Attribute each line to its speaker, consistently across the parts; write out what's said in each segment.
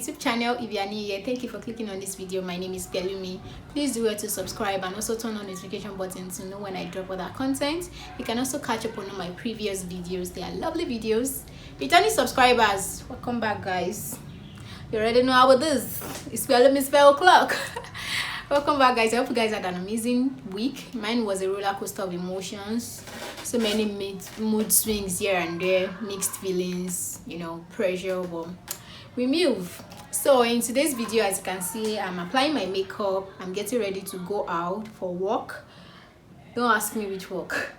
Speaker 1: YouTube channel. If you are new here, thank you for clicking on this video. My name is Pelumi. Please do well to subscribe and also turn on the notification button to know when I drop other content. You can also catch up on all my previous videos. They are lovely videos. Returning subscribers, welcome back, guys. You already know how it is. It's Pelumi Spell Clock. Welcome back, guys. I hope you guys had an amazing week. Mine was a roller coaster of emotions. So many mood swings here and there, mixed feelings, pressure, but we move. So in today's video, as you can see, I'm applying my makeup. I'm getting ready to go out for work. Don't ask me which work.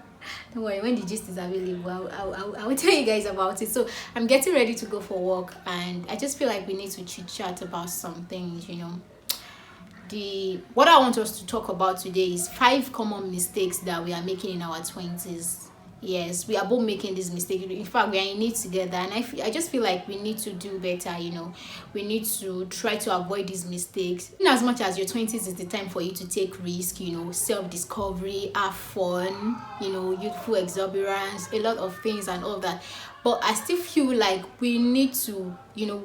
Speaker 1: Don't worry, when the gist is available, I will tell you guys about it. So I'm getting ready to go for work, and I just feel like we need to chit chat about some things. What I want us to talk about today is 5 common mistakes that we are making in our 20s. Yes, we are both making this mistake. In fact, we are in it together, and I just feel like we need to do better. We need to try to avoid these mistakes. In as much as your 20s is the time for you to take risk, self-discovery, have fun, youthful exuberance, a lot of things and all that. But I still feel like we need to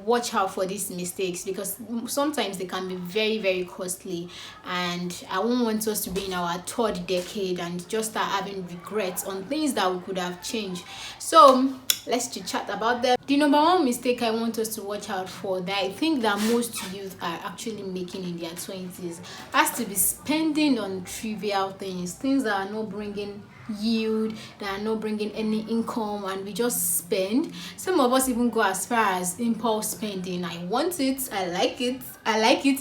Speaker 1: watch out for these mistakes, because sometimes they can be very, very costly, and I won't want us to be in our 3rd decade and just start having regrets on things that we could have changed. So let's chat about them. The number 1 mistake I want us to watch out for, that I think that most youth are actually making in their 20s, has to be spending on trivial things that are not bringing yield, that are not bringing any income, and we just spend. Some of us even go as far as impulse spending. I want it, I like it,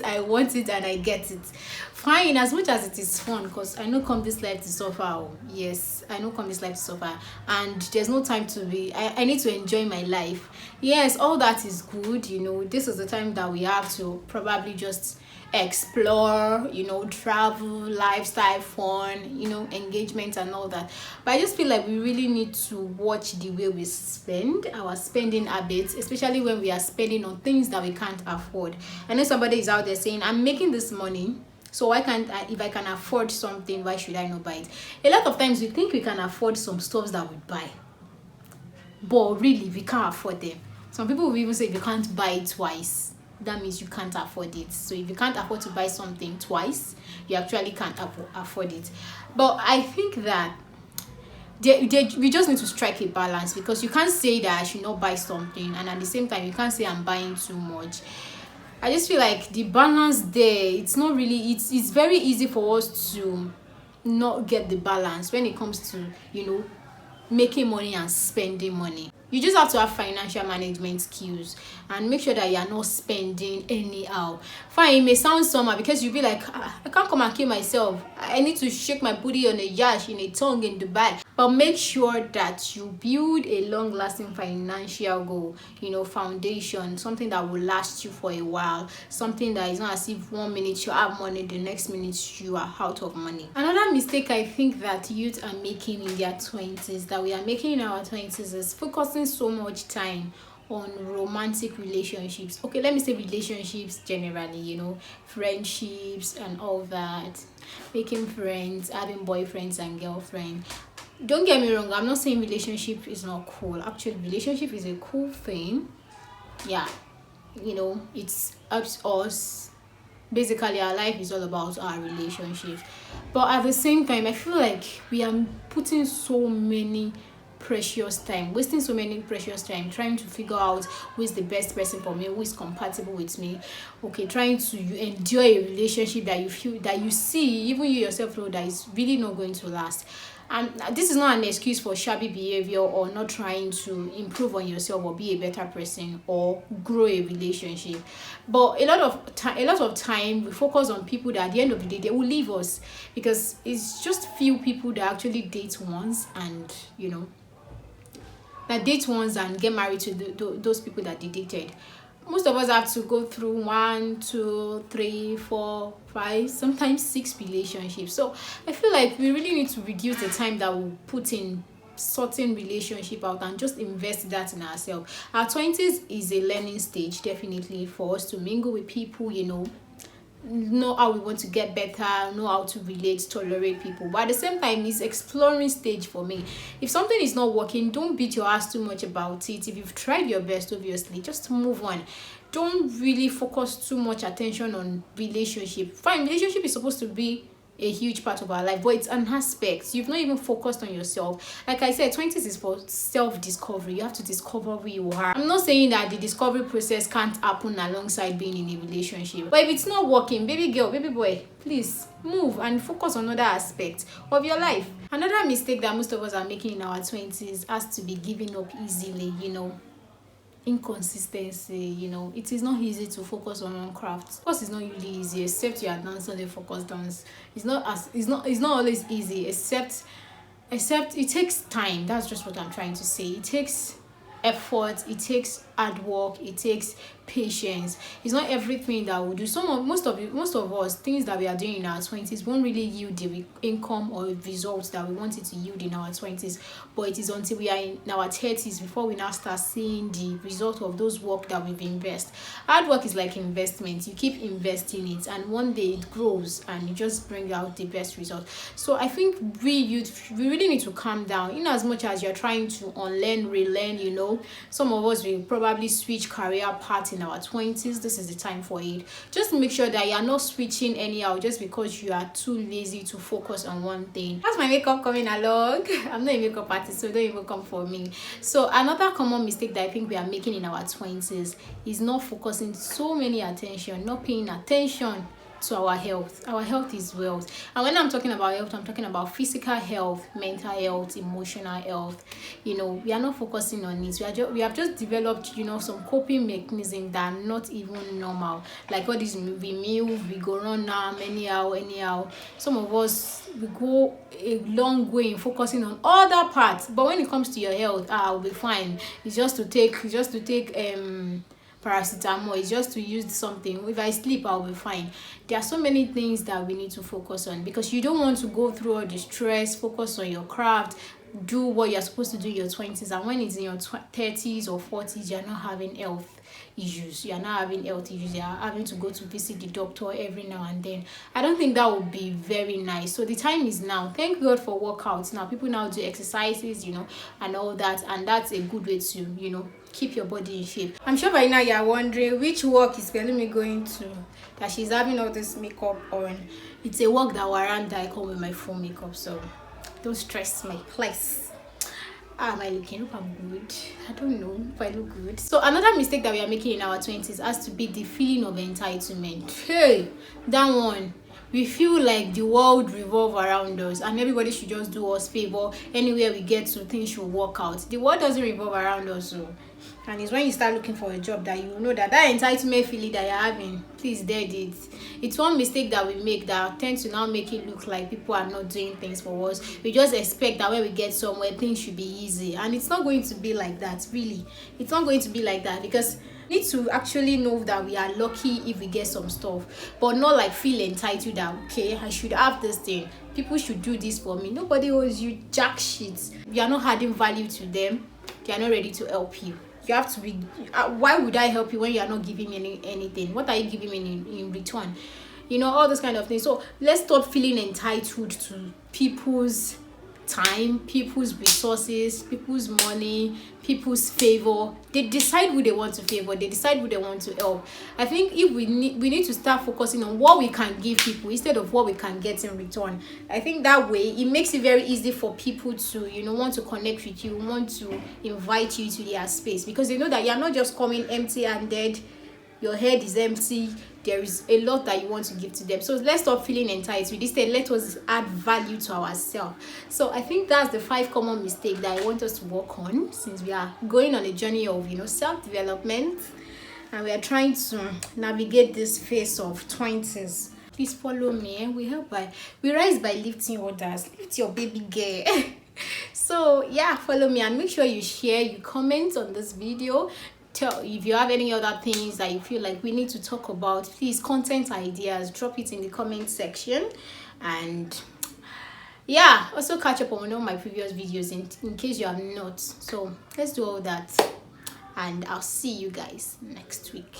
Speaker 1: I want it, and I get it. Fine, as much as it is fun, because I know come this life to suffer. Yes, I know come this life to suffer, and there's no time to be. I need to enjoy my life. Yes, all that is good. This is the time that we have to probably just explore, travel, lifestyle, fun, engagement and all that. But I just feel like we really need to watch the way we spend, our spending habits, especially when we are spending on things that we can't afford. I know somebody is out there saying, I'm making this money, so why can't if I can afford something, why should I not buy it? A lot of times we think we can afford some stuff that we buy, but really we can't afford them. Some people will even say if you can't buy it twice, that means you can't afford it. So if you can't afford to buy something twice, you actually can't afford it. But I think that we just need to strike a balance, because you can't say that I should not buy something, and at the same time you can't say I'm buying too much. I just feel like the balance there, it's not really, it's very easy for us to not get the balance when it comes to making money and spending money. You just have to have financial management skills and make sure that you are not spending anyhow. Fine, it may sound somehow, because you'll be like, I can't come and kill myself. I need to shake my booty on a yacht in a tongue in Dubai. But make sure that you build a long-lasting financial goal, foundation, something that will last you for a while, something that is not as if 1 minute you have money, the next minute you are out of money. Another mistake I think that youth are making in their 20s, that we are making in our 20s, is focusing so much time on romantic relationships. Okay, let me say relationships generally, friendships and all that, making friends, having boyfriends and girlfriends. Don't get me wrong, I'm not saying relationship is not cool. Actually, relationship is a cool thing. Yeah, it's helps us. Basically, our life is all about our relationships. But at the same time, I feel like we are putting so many wasting so many precious time trying to figure out who is the best person for me, who is compatible with me. Okay, trying to endure a relationship that you feel, that you see, even you yourself know that is really not going to last. And this is not an excuse for shabby behavior or not trying to improve on yourself or be a better person or grow a relationship. But a lot of time we focus on people that at the end of the day they will leave us, because it's just few people that actually date once and that date once and get married to those people that they dated. Most of us have to go through 1, 2, 3, 4, 5, sometimes 6 relationships. So I feel like we really need to reduce the time that we put in sorting relationship out and just invest that in ourselves. Our 20s is a learning stage, definitely, for us to mingle with people, know how we want to get better, know how to relate, tolerate people. But at the same time, it's exploring stage for me. If something is not working, don't beat your ass too much about it. If you've tried your best, obviously, just move on. don't really focus too much attention on relationship. Fine, relationship is supposed to be a huge part of our life, but it's an aspect. You've not even focused on yourself. Like I said, 20s is for self-discovery. You have to discover who you are. I'm not saying that the discovery process can't happen alongside being in a relationship, but if it's not working, baby girl, baby boy, please move and focus on other aspects of your life. Another mistake that most of us are making in our 20s has to be giving up easily. Inconsistency. It is not easy to focus on one craft. Of course, it's not really easy, except you are dance on the focus dance. It's not always easy, except it takes time. That's just what I'm trying to say. It takes effort, it takes hard work, it takes patience. It's not everything that we do. Most of us, things that we are doing in our 20s won't really yield the income or results that we want it to yield in our 20s, but it is until we are in our 30s before we now start seeing the result of those work that we've invested. Hard work is like investment. You keep investing it, and one day it grows and you just bring out the best result. So I think we really need to calm down. In as much as you're trying to unlearn, relearn, some of us will probably switch career paths in our 20s. This is the time for it. Just make sure that you're not switching anyhow just because you are too lazy to focus on one thing. How's my makeup coming along? I'm not a makeup artist, so don't even come for me. So another common mistake that I think we are making in our 20s is not focusing so many attention, not paying attention to our health. Our health is wealth. And when I'm talking about health, I'm talking about physical health, mental health, emotional health. We are not focusing on it. We have just developed, some coping mechanisms that are not even normal. Like all this, we move, we go run now, anyhow. Some of us, we go a long way in focusing on other parts. But when it comes to your health, I'll be fine. It's just to take paracetamol. It's just to use something. If I sleep, I'll be fine. There are so many things that we need to focus on, because you don't want to go through all the stress. Focus on your craft, do what you're supposed to do in your 20s, and when it's in your 30s or 40s, you're not having health issues. You're having to go to visit the doctor every now and then. I don't think that would be very nice. So the time is now. Thank God for workouts. Now people now do exercises, and all that, and that's a good way to keep your body in shape. I'm sure by now you're wondering which work is Pelumi going to, that she's having all this makeup on. It's a work that warrant I come with my full makeup, so don't stress my place. Am I looking? Hope I'm good. I don't know if I look good. So another mistake that we are making in our 20s has to be the feeling of entitlement. Hey, that one. We feel like the world revolves around us and everybody should just do us favor. Anywhere we get to, things should work out. The world doesn't revolve around us, so. And it's when you start looking for a job that you know that entitlement feeling that you're having, please dead it. It's one mistake that we make that tends to now make it look like people are not doing things for us. We just expect that when we get somewhere, things should be easy. And it's not going to be like that, really. It's not going to be like that, because we need to actually know that we are lucky if we get some stuff, but not like feel entitled that, okay, I should have this thing. People should do this for me. Nobody owes you jack shit. You are not adding value to them. They are not ready to help you. You have to be, why would I help you when you are not giving me anything? What are you giving me in return? All those kind of things. So let's stop feeling entitled to people's time, people's resources, people's money, people's favor. They decide who they want to favor. They decide who they want to help. I think if we need to start focusing on what we can give people instead of what we can get in return. I think that way it makes it very easy for people to want to connect with you, want to invite you to their space, because they know that you're not just coming empty-handed. Your head is empty. There is a lot that you want to give to them. So let's stop feeling entitled. Instead, let us add value to ourselves. So I think that's the 5 common mistakes that I want us to work on, since we are going on a journey of self-development, and we are trying to navigate this phase of 20s. Please follow me. We rise by lifting others. Lift your baby girl. So yeah, follow me and make sure you share, you comment on this video. If you have any other things that you feel like we need to talk about, please, content ideas, drop it in the comment section. And yeah, also catch up on all my previous videos in case you have not. So let's do all that, and I'll see you guys next week.